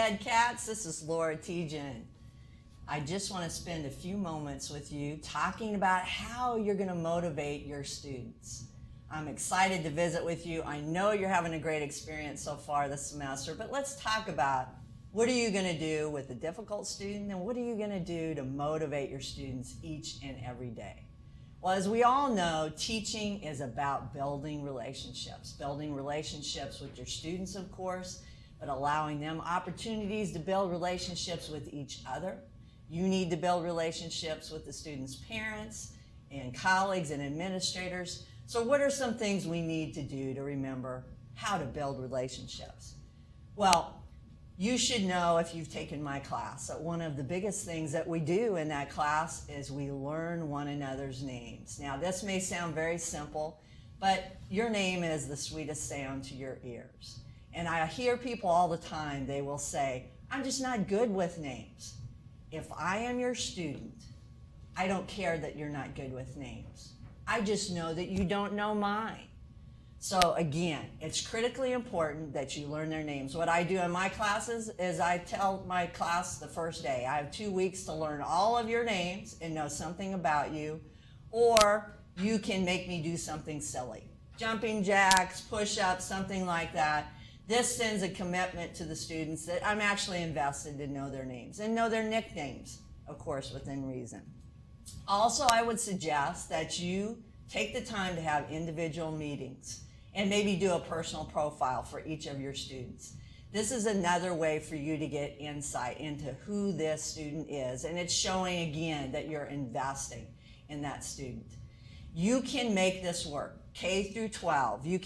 Dead Cats. This is Laura Tietjen. I just want to spend a few moments with you talking about how you're going to motivate your students. I'm excited to visit with you. I know you're having a great experience so far this semester, but let's talk about what are you going to do with a difficult student and what are you going to do to motivate your students each and every day. Well, as we all know, teaching is about building relationships with your students, of course, but allowing them opportunities to build relationships with each other. You need to build relationships with the students' parents and colleagues and administrators. So what are some things we need to do to remember how to build relationships? Well, you should know, if you've taken my class, that one of the biggest things that we do in that class is we learn one another's names. Now, this may sound very simple, but your name is the sweetest sound to your ears. And I hear people all the time, they will say, I'm just not good with names. If I am your student, I don't care that you're not good with names. I just know that you don't know mine. So again, it's critically important that you learn their names. What I do in my classes is I tell my class the first day, I have 2 weeks to learn all of your names and know something about you, or you can make me do something silly. Jumping jacks, push-ups, something like that. This sends a commitment to the students that I'm actually invested to know their names and know their nicknames, of course, within reason. Also, I would suggest that you take the time to have individual meetings and maybe do a personal profile for each of your students. This is another way for you to get insight into who this student is, and it's showing again that you're investing in that student. You can make this work, K through 12. You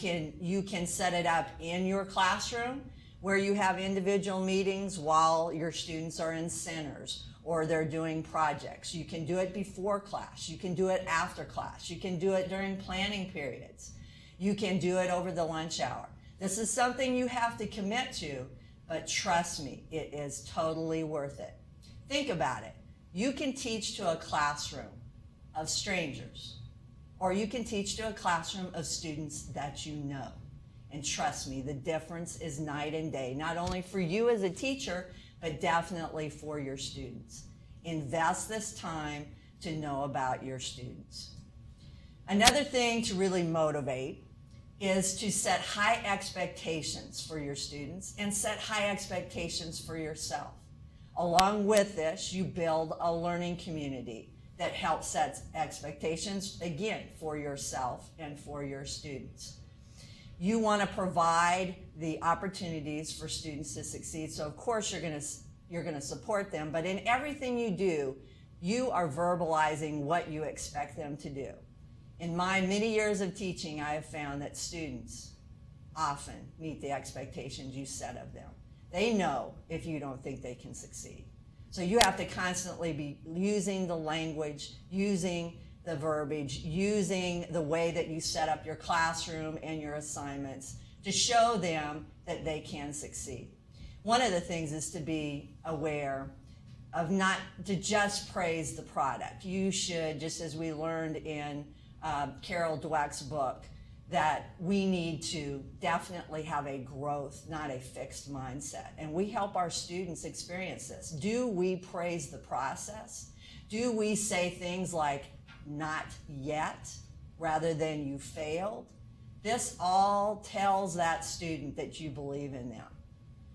can set it up in your classroom where you have individual meetings while your students are in centers or they're doing projects. You can do it before class. You can do it after class. You can do it during planning periods. You can do it over the lunch hour. This is something you have to commit to, but trust me, it is totally worth it. Think about it. You can teach to a classroom of strangers, or you can teach to a classroom of students that you know. And trust me, the difference is night and day, not only for you as a teacher, but definitely for your students. Invest this time to know about your students. Another thing to really motivate is to set high expectations for your students and set high expectations for yourself. Along with this, you build a learning community that helps set expectations, again, for yourself and for your students. You want to provide the opportunities for students to succeed, so of course you're going to support them, but in everything you do, you are verbalizing what you expect them to do. In my many years of teaching, I have found that students often meet the expectations you set of them. They know if you don't think they can succeed. So you have to constantly be using the language, using the verbiage, using the way that you set up your classroom and your assignments to show them that they can succeed. One of the things is to be aware of not to just praise the product. You should, just as we learned in Carol Dweck's book, that we need to definitely have a growth, not a fixed mindset. And we help our students experience this. Do we praise the process? Do we say things like, not yet, rather than you failed? This all tells that student that you believe in them.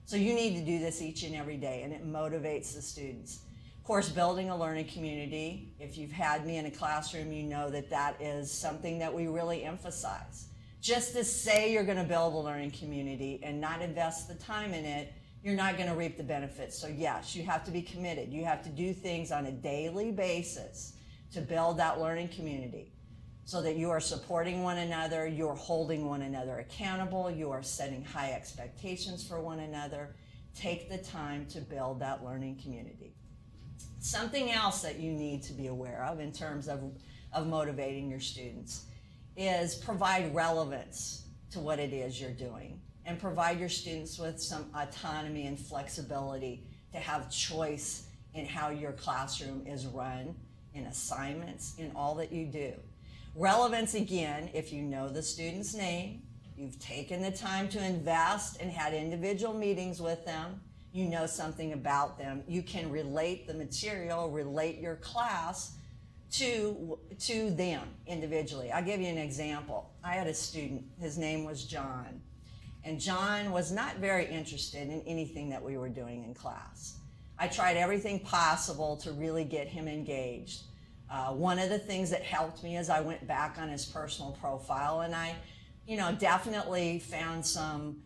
So you need to do this each and every day, and it motivates the students. Of course, building a learning community, if you've had me in a classroom, you know that that is something that we really emphasize. Just to say you're going to build a learning community and not invest the time in it, you're not going to reap the benefits. So yes, you have to be committed. You have to do things on a daily basis to build that learning community so that you are supporting one another, you're holding one another accountable, you are setting high expectations for one another. Take the time to build that learning community. Something else that you need to be aware of in terms of motivating your students is provide relevance to what it is you're doing and provide your students with some autonomy and flexibility to have choice in how your classroom is run, in assignments, in all that you do. Relevance, again, if you know the student's name, you've taken the time to invest and had individual meetings with them, you know something about them. You can relate the material, relate your class to them individually. I'll give you an example. I had a student, his name was John, and John was not very interested in anything that we were doing in class. I tried everything possible to really get him engaged. One of the things that helped me is I went back on his personal profile, and I, definitely found some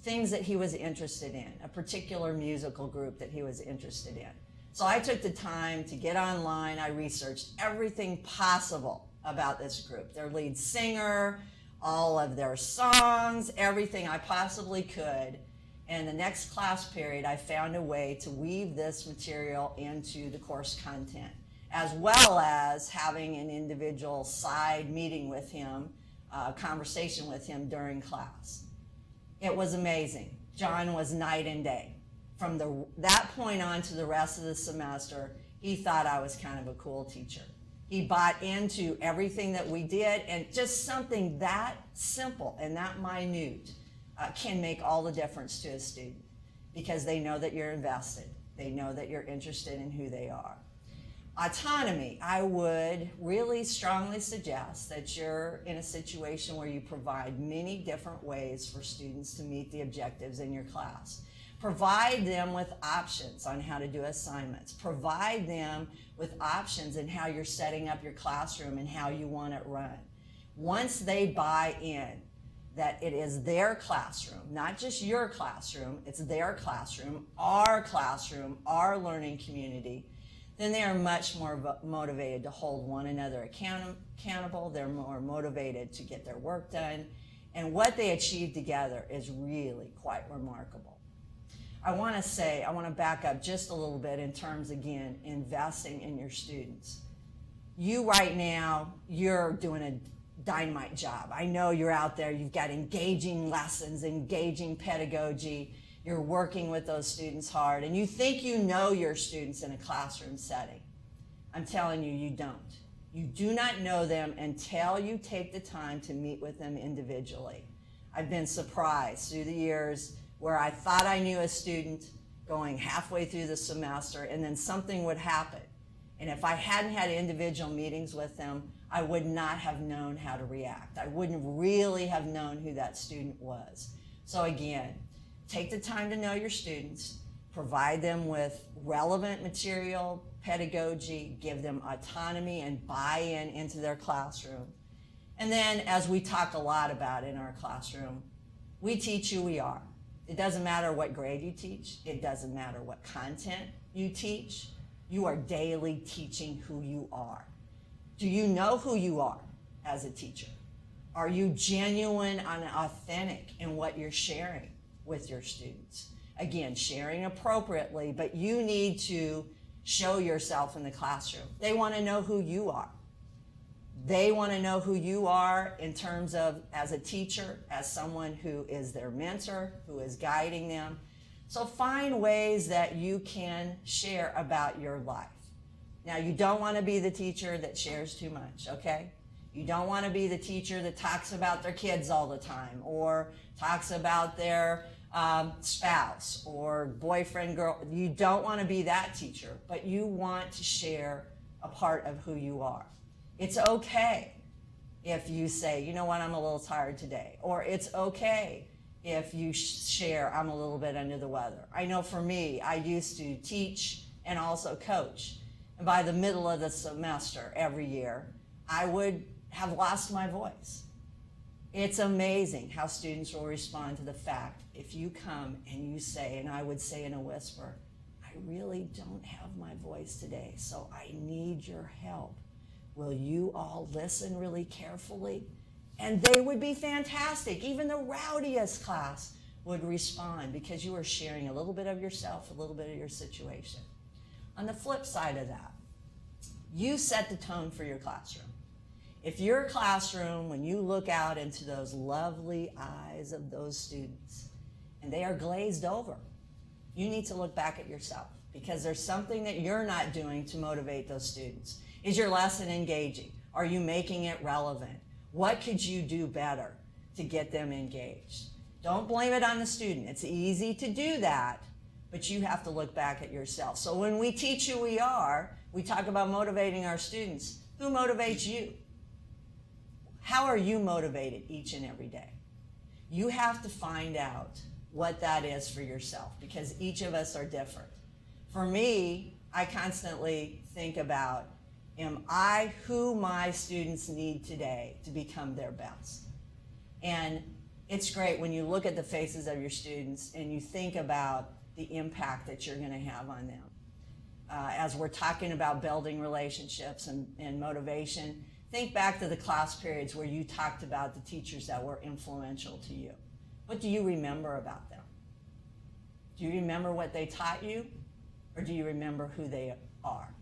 things that he was interested in, a particular musical group that he was interested in. So I took the time to get online. I researched everything possible about this group, their lead singer, all of their songs, everything I possibly could. And the next class period, I found a way to weave this material into the course content, as well as having an individual side meeting with him, conversation with him during class. It was amazing. John was night and day. From that point on to the rest of the semester, he thought I was kind of a cool teacher. He bought into everything that we did, and just something that simple and that minute can make all the difference to a student, because they know that you're invested. They know that you're interested in who they are. Autonomy, I would really strongly suggest that you're in a situation where you provide many different ways for students to meet the objectives in your class. Provide them with options on how to do assignments. Provide them with options in how you're setting up your classroom and how you want it run. Once they buy in that it is their classroom, not just your classroom, it's their classroom, our learning community, then they are much more motivated to hold one another accountable. They're more motivated to get their work done. And what they achieve together is really quite remarkable. I want to back up just a little bit in terms, again, investing in your students. You right now, you're doing a dynamite job. I know you're out there, you've got engaging lessons, engaging pedagogy, you're working with those students hard, and you think you know your students in a classroom setting. I'm telling you, you don't. You do not know them until you take the time to meet with them individually. I've been surprised through the years where I thought I knew a student going halfway through the semester, and then something would happen. And if I hadn't had individual meetings with them, I would not have known how to react. I wouldn't really have known who that student was. So again, take the time to know your students, provide them with relevant material, pedagogy, give them autonomy and buy-in into their classroom. And then, as we talk a lot about in our classroom, we teach who we are. It doesn't matter what grade you teach. It doesn't matter what content you teach. You are daily teaching who you are. Do you know who you are as a teacher? Are you genuine and authentic in what you're sharing with your students? Again, sharing appropriately, but you need to show yourself in the classroom. They want to know who you are. They want to know who you are in terms of as a teacher, as someone who is their mentor, who is guiding them. So find ways that you can share about your life. Now, you don't want to be the teacher that shares too much, okay? You don't want to be the teacher that talks about their kids all the time, or talks about their spouse or boyfriend, girl. You don't want to be that teacher, but you want to share a part of who you are. It's okay if you say, you know what, I'm a little tired today. Or it's okay if you share, I'm a little bit under the weather. I know for me, I used to teach and also coach. And by the middle of the semester every year, I would have lost my voice. It's amazing how students will respond to the fact if you come and you say, and I would say in a whisper, I really don't have my voice today, so I need your help. Will you all listen really carefully? And they would be fantastic. Even the rowdiest class would respond because you were sharing a little bit of yourself, a little bit of your situation. On the flip side of that, you set the tone for your classroom. If your classroom, when you look out into those lovely eyes of those students, and they are glazed over, you need to look back at yourself because there's something that you're not doing to motivate those students. Is your lesson engaging? Are you making it relevant? What could you do better to get them engaged? Don't blame it on the student. It's easy to do that, but you have to look back at yourself. So when we teach who we are, we talk about motivating our students. Who motivates you? How are you motivated each and every day? You have to find out what that is for yourself, because each of us are different. For me, I constantly think about, am I who my students need today to become their best? And it's great when you look at the faces of your students and you think about the impact that you're going to have on them. As we're talking about building relationships and motivation, think back to the class periods where you talked about the teachers that were influential to you. What do you remember about them? Do you remember what they taught you, or do you remember who they are?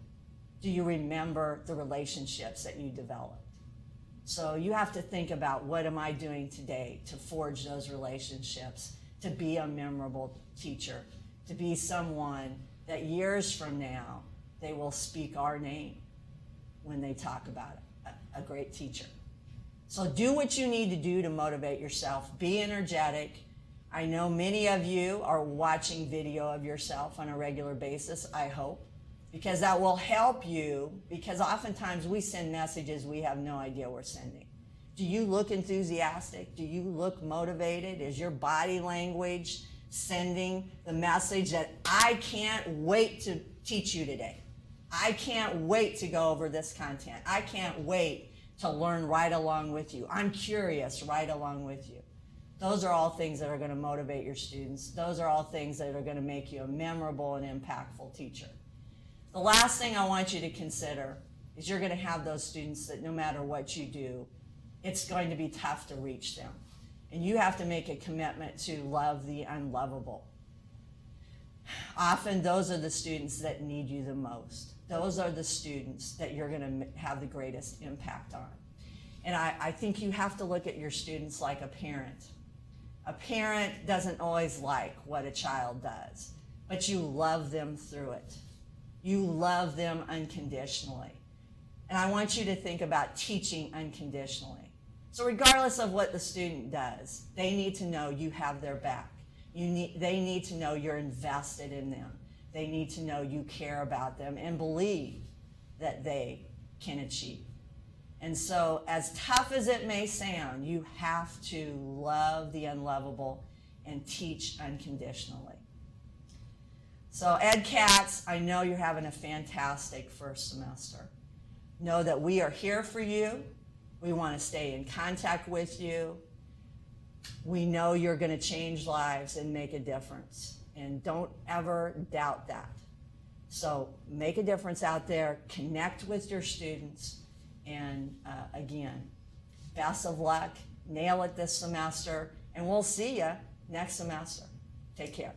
Do you remember the relationships that you developed? So you have to think about, what am I doing today to forge those relationships, to be a memorable teacher, to be someone that years from now, they will speak our name when they talk about it, a great teacher. So do what you need to do to motivate yourself. Be energetic. I know many of you are watching video of yourself on a regular basis, I hope, because that will help you, because oftentimes we send messages we have no idea we're sending. Do you look enthusiastic? Do you look motivated? Is your body language sending the message that I can't wait to teach you today? I can't wait to go over this content. I can't wait to learn right along with you. I'm curious right along with you. Those are all things that are going to motivate your students. Those are all things that are going to make you a memorable and impactful teacher. The last thing I want you to consider is you're going to have those students that no matter what you do, it's going to be tough to reach them. And you have to make a commitment to love the unlovable. Often those are the students that need you the most. Those are the students that you're going to have the greatest impact on. And I think you have to look at your students like a parent. A parent doesn't always like what a child does, but you love them through it. You love them unconditionally. And I want you to think about teaching unconditionally. So regardless of what the student does, they need to know you have their back. They need to know you're invested in them. They need to know you care about them and believe that they can achieve. And so as tough as it may sound, you have to love the unlovable and teach unconditionally. So Ed Cats, I know you're having a fantastic first semester. Know that we are here for you. We want to stay in contact with you. We know you're going to change lives and make a difference. And don't ever doubt that. So make a difference out there. Connect with your students. And again, best of luck. Nail it this semester. And we'll see you next semester. Take care.